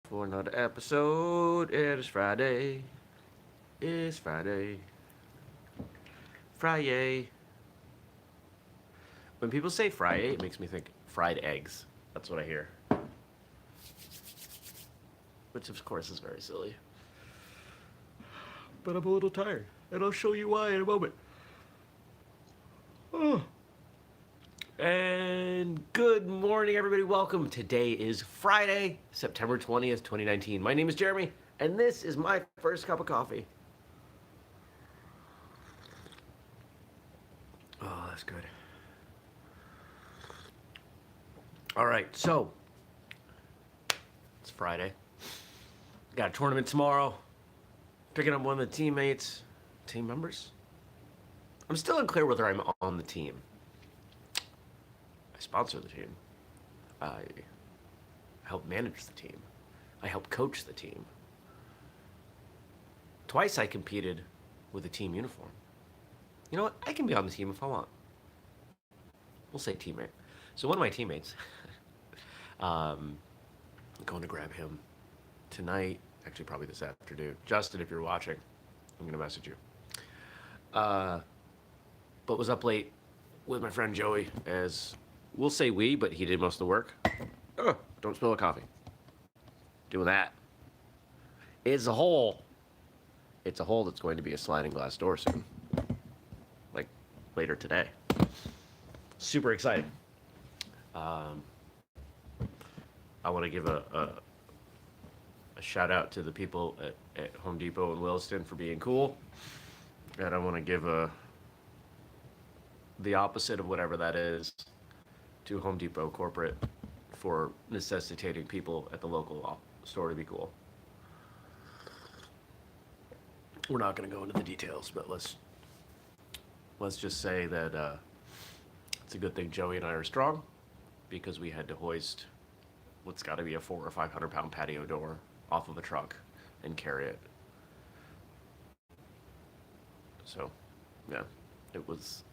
for another episode. It is Friday. It's Friday. Friday. When people say Friday, it makes me think fried eggs. That's what I hear. Which, of course, is very silly. But I'm a little tired, and I'll show you why in a moment. Oh. And good morning, everybody. Welcome. Today is Friday, September 20th, 2019. My name is Jeremy, and this is my first cup of coffee. Oh, that's good. All right, so it's Friday. Got a tournament tomorrow. Picking up one of the team members. I'm still unclear whether I'm on the team. I sponsor the team. I help manage the team. I help coach the team. Twice I competed with a team uniform. You know what? I can be on the team if I want. We'll say teammate. So one of my teammates, I'm going to grab him tonight, actually probably this afternoon. Justin, if you're watching, I'm going to message you. But was up late with my friend Joey, as we'll say we, but he did most of the work. Oh, don't spill the coffee. Doing that. It's a hole. It's a hole that's going to be a sliding glass door soon. Like later today. Super exciting. I want to give a shout out to the people at Home Depot in Williston for being cool. And I want to give the opposite of whatever that is to Home Depot corporate for necessitating people at the local store to be cool. We're not going to go into the details, but let's just say that it's a good thing Joey and I are strong, because we had to hoist what's got to be a 400 or 500 pound patio door off of a truck and carry it. So, yeah, it was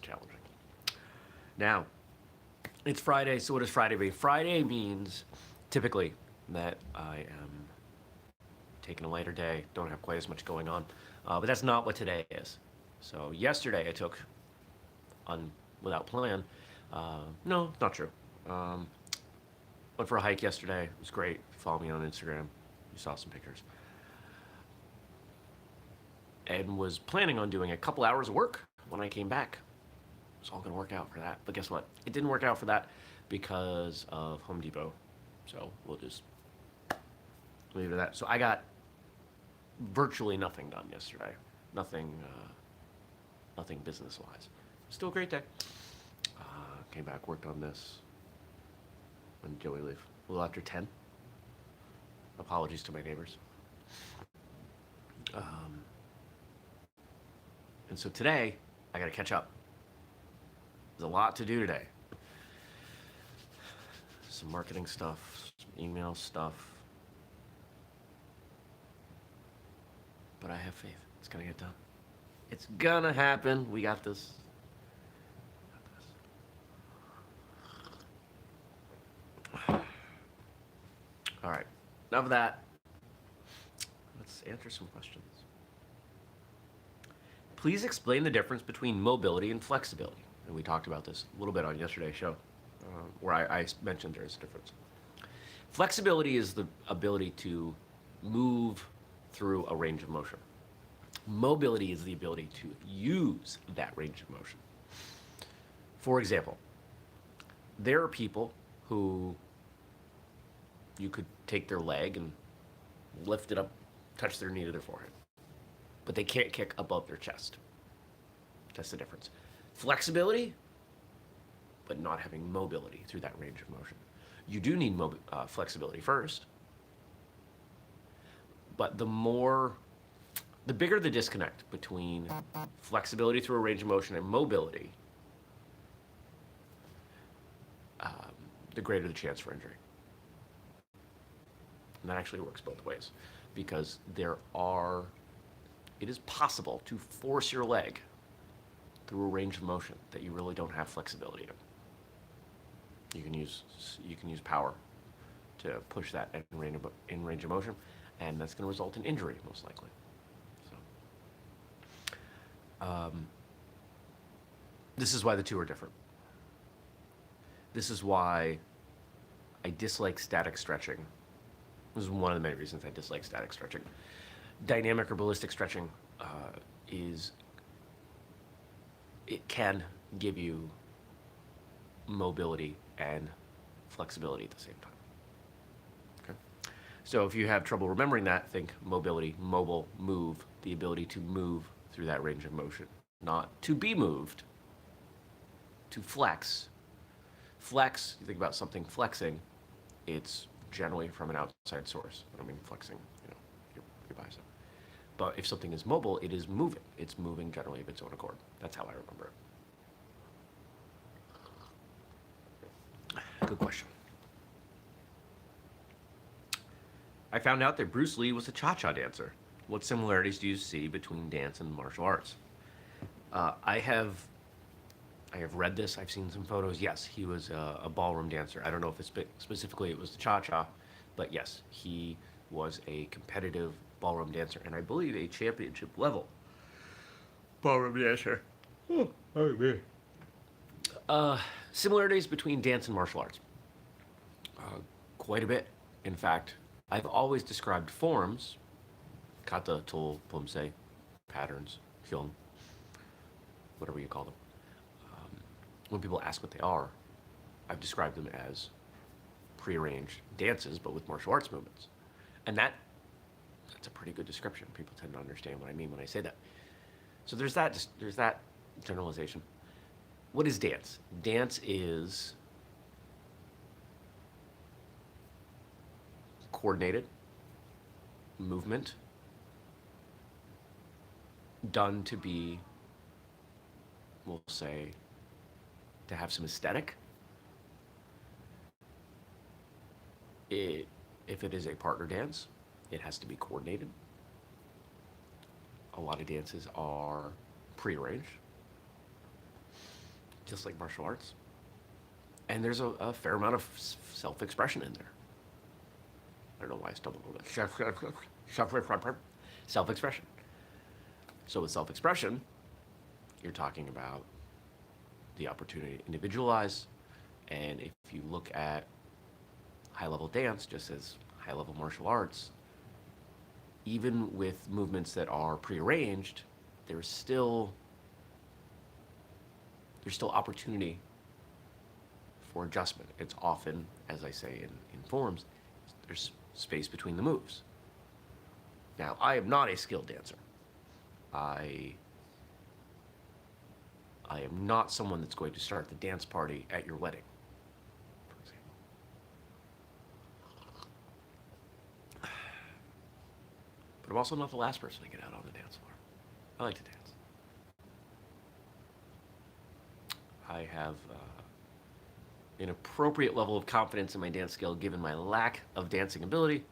challenging. Now, it's Friday, so what does Friday mean? Friday means typically that I am taking a lighter day, don't have quite as much going on, but that's not what today is. So yesterday I took, without plan, no, not true. Went for a hike yesterday. It was great. Follow me on Instagram. You saw some pictures. And was planning on doing a couple hours of work when I came back. It was all going to work out for that. But guess what? It didn't work out for that because of Home Depot. So we'll just leave it at that. So I got virtually nothing done yesterday. Nothing business-wise. Still a great day. Came back, worked on this. When did Joey leave? A little after 10. Apologies to my neighbors. And so today, I got to catch up. There's a lot to do today. Some marketing stuff, some email stuff. But I have faith. It's going to get done. It's going to happen. We got this. All right, enough of that. Let's answer some questions. Please explain the difference between mobility and flexibility. And we talked about this a little bit on yesterday's show, where I mentioned there's a difference. Flexibility is the ability to move through a range of motion. Mobility is the ability to use that range of motion. For example, there are people who you could take their leg and lift it up, touch their knee to their forehead, but they can't kick above their chest. That's the difference. Flexibility, but not having mobility through that range of motion. You do need flexibility first, but the bigger the disconnect between flexibility through a range of motion and mobility, the greater the chance for injury. And that actually works both ways, because it is possible to force your leg through a range of motion that you really don't have flexibility in. You can use power to push that in range of motion, and that's going to result in injury most likely. So, this is why the two are different. This is why I dislike static stretching. This is one of the many reasons I dislike static stretching. Dynamic or ballistic stretching it can give you mobility and flexibility at the same time. Okay? So if you have trouble remembering that, think mobility, mobile, move, the ability to move through that range of motion. Not to be moved, to flex. Flex, you think about something flexing, it's generally from an outside source. I don't mean flexing, your bicep. But if something is mobile, it is moving. It's moving generally of its own accord. That's how I remember it. Good question. I found out that Bruce Lee was a cha-cha dancer. What similarities do you see between dance and martial arts? I have read this. I've seen some photos. Yes, he was a ballroom dancer. I don't know if it's specifically it was the cha-cha, but yes, he was a competitive ballroom dancer, and I believe a championship level ballroom dancer. Oh, man. Similarities between dance and martial arts. Quite a bit. In fact, I've always described forms, kata, tol, pumse, patterns, hyung, whatever you call them. When people ask what they are, I've described them as prearranged dances, but with martial arts movements. And that's a pretty good description. People tend to understand what I mean when I say that. So there's that generalization. What is dance? Dance is coordinated movement done to be, we'll say, to have some aesthetic. If it is a partner dance, it has to be coordinated. A lot of dances are prearranged, just like martial arts. And there's a fair amount of self-expression in there. I don't know why I stumbled over that. Self-expression. So with self-expression, you're talking about the opportunity to individualize. And if you look at high-level dance, just as high-level martial arts, even with movements that are prearranged, there's still opportunity for adjustment. It's often, as I say in forms, there's space between the moves. Now, I am not a skilled dancer. I am not someone that's going to start the dance party at your wedding, for example. But I'm also not the last person to get out on the dance floor. I like to dance. I have an appropriate level of confidence in my dance skill given my lack of dancing ability.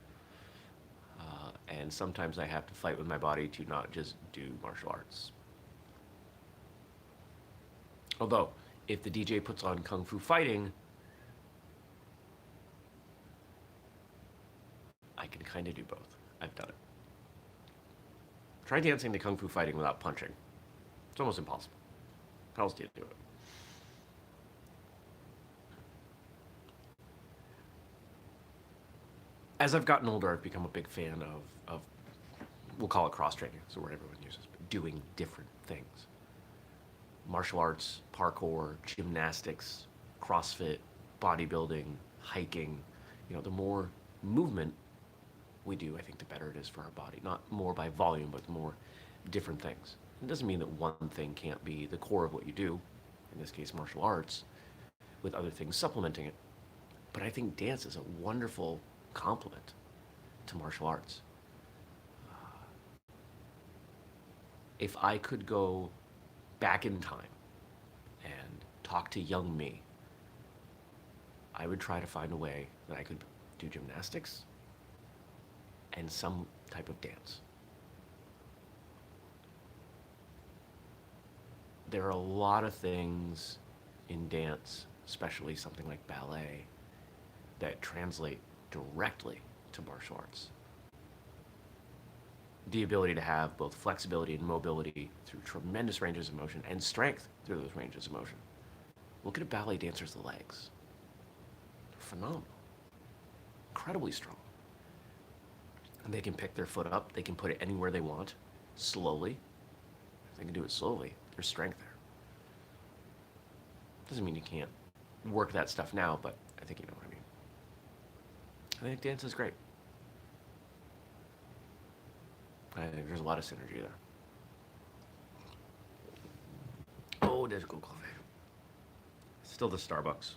And sometimes I have to fight with my body to not just do martial arts. Although, if the DJ puts on Kung Fu Fighting, I can kind of do both. I've done it. Try dancing to Kung Fu Fighting without punching. It's almost impossible. How else do you do it? As I've gotten older, I've become a big fan of we'll call it cross-training, so where everyone uses, but doing different things. Martial arts, parkour, gymnastics, CrossFit, bodybuilding, hiking. The more movement we do, I think the better it is for our body. Not more by volume, but more different things. It doesn't mean that one thing can't be the core of what you do, in this case martial arts, with other things supplementing it. But I think dance is a wonderful complement to martial arts. If I could go back in time and talk to young me, I would try to find a way that I could do gymnastics and some type of dance. There are a lot of things in dance, especially something like ballet, that translate directly to martial arts. The ability to have both flexibility and mobility through tremendous ranges of motion and strength through those ranges of motion. Look at a ballet dancer's legs. They're phenomenal. Incredibly strong. And they can pick their foot up. They can put it anywhere they want, slowly. If they can do it slowly, there's strength there. Doesn't mean you can't work that stuff now, but I think you know what I mean. I think dance is great. I think there's a lot of synergy there. Oh, there's good coffee. Still the Starbucks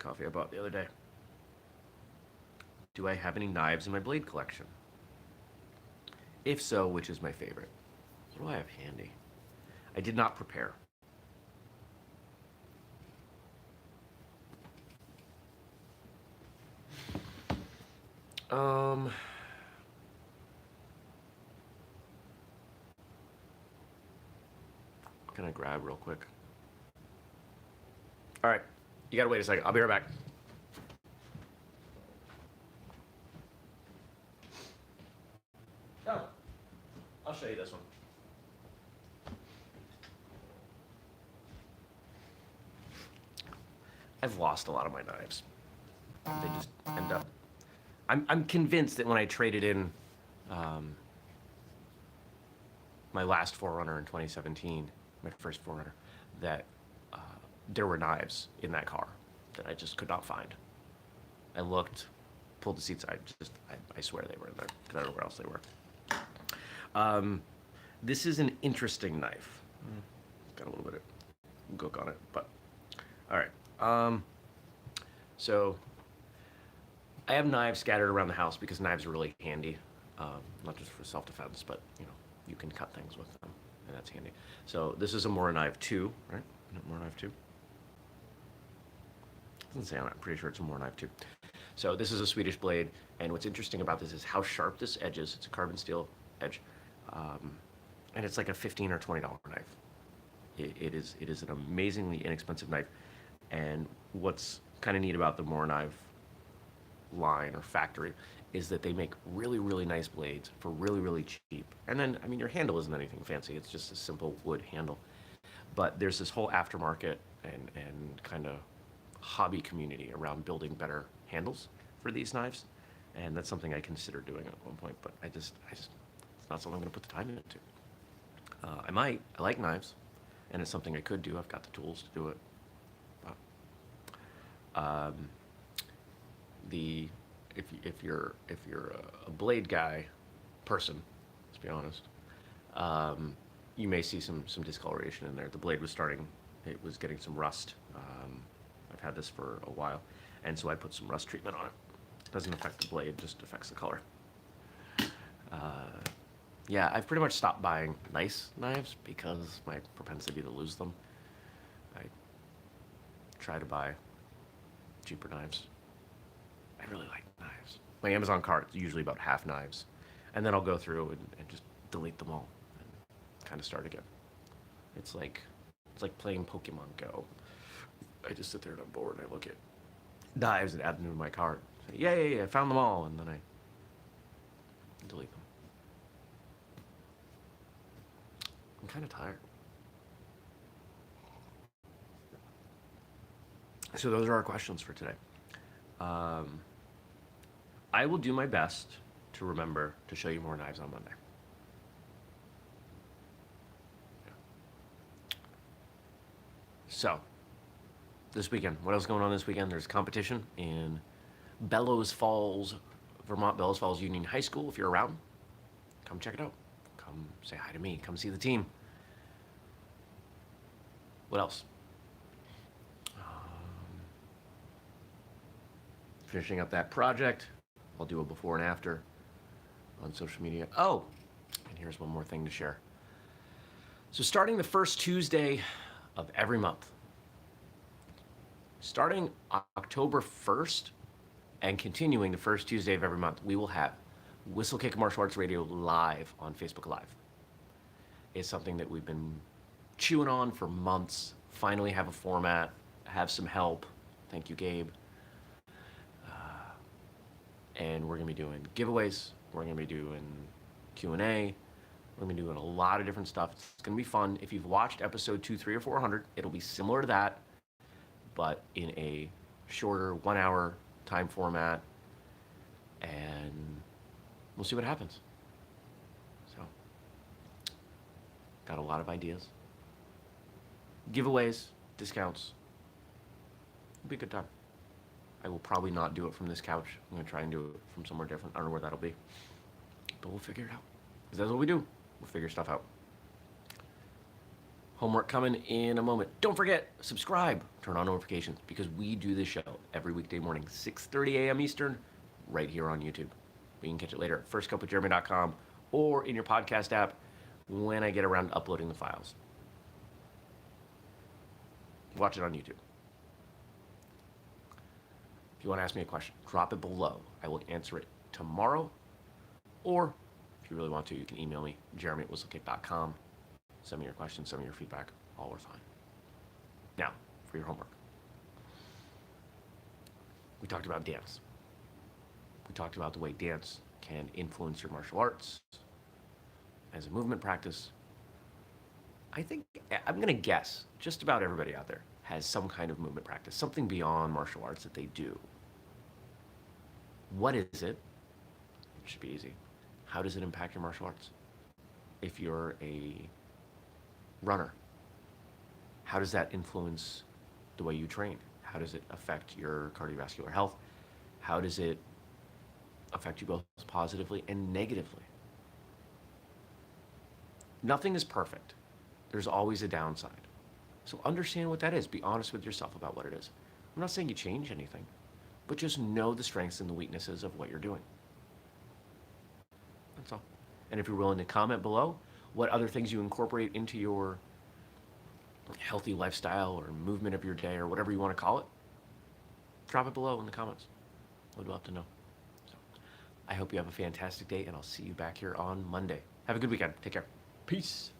coffee I bought the other day. Do I have any knives in my blade collection? If so, which is my favorite? What do I have handy? I did not prepare. Can I grab real quick? All right, you gotta wait a second. I'll be right back. Oh, I'll show you this one. I've lost a lot of my knives. They just end up. I'm convinced that when I traded in my last 4Runner in 2017, my first 4Runner, that there were knives in that car that I just could not find. I looked, pulled the seats. I swear they were in there because I don't know where else they were. This is an interesting knife. Got a little bit of gook on it, but all right. So I have knives scattered around the house because knives are really handy, not just for self-defense, but you can cut things with them, and that's handy. So this is a Mora Knife 2, right? Mora Knife 2. Doesn't say on it. I'm pretty sure it's a Mora Knife 2. So this is a Swedish blade, and what's interesting about this is how sharp this edge is. It's a carbon steel edge, and it's like a $15 or $20 knife. It is an amazingly inexpensive knife, and what's kind of neat about the Mora Knife line or factory is that they make really, really nice blades for really, really cheap. And then, I mean, your handle isn't anything fancy. It's just a simple wood handle. But there's this whole aftermarket and kind of hobby community around building better handles for these knives. And that's something I considered doing at one point, but I just it's not something I'm going to put the time into. I like knives, and it's something I could do. I've got the tools to do it. But, if you're a blade guy person, let's be honest, you may see some discoloration in there. The blade was getting some rust. I've had this for a while, and so I put some rust treatment on it. It doesn't affect the blade, just affects the color. Yeah, I've pretty much stopped buying nice knives because my propensity to lose them. I try to buy cheaper knives. I really like knives. My Amazon cart is usually about half knives. And then I'll go through and just delete them all and kind of start again. It's like playing Pokemon Go. I just sit there and I'm bored and I look at knives and add them to my cart. Say, yay, I found them all, and then I delete them. I'm kind of tired. So those are our questions for today. I will do my best to remember to show you more knives on Monday. Yeah. So, this weekend, what else is going on this weekend? There's competition in Bellows Falls, Vermont, Bellows Falls Union High School. If you're around, come check it out. Come say hi to me. Come see the team. What else? Finishing up that project. I'll do a before and after on social media. Oh, and here's one more thing to share. So starting the first Tuesday of every month, starting October 1st and continuing the first Tuesday of every month, we will have Whistlekick Martial Arts Radio live on Facebook Live. It's something that we've been chewing on for months. Finally have a format, have some help. Thank you, Gabe. and we're going to be doing giveaways. We're going to be doing Q&A. We're going to be doing a lot of different stuff. It's going to be fun. If you've watched episode 2, 3, or 400, it'll be similar to that, but in a shorter 1-hour time format, and we'll see what happens. So, got a lot of ideas. Giveaways, discounts. It'll be a good time. I will probably not do it from this couch. I'm going to try and do it from somewhere different. I don't know where that'll be, but we'll figure it out. Because that's what we do. We'll figure stuff out. Homework coming in a moment. Don't forget, subscribe, turn on notifications, because we do this show every weekday morning, 6:30 a.m. Eastern, right here on YouTube. You can catch it later at firstcupwithjeremy.com or in your podcast app when I get around to uploading the files. Watch it on YouTube. If you want to ask me a question, drop it below. I will answer it tomorrow. Or if you really want to, you can email me, jeremy@whistlekick.com. Send me your questions, send me your feedback. All are fine. Now, for your homework. We talked about dance. We talked about the way dance can influence your martial arts as a movement practice. I think, I'm going to guess, just about everybody out there has some kind of movement practice, something beyond martial arts that they do. What is it? It should be easy. How does it impact your martial arts? If you're a runner, how does that influence the way you train? How does it affect your cardiovascular health? How does it affect you both positively and negatively? Nothing is perfect. There's always a downside. So understand what that is. Be honest with yourself about what it is. I'm not saying you change anything, but just know the strengths and the weaknesses of what you're doing. That's all. And if you're willing to comment below what other things you incorporate into your healthy lifestyle or movement of your day or whatever you want to call it, drop it below in the comments. Would love to know. So, I hope you have a fantastic day, and I'll see you back here on Monday. Have a good weekend. Take care. Peace.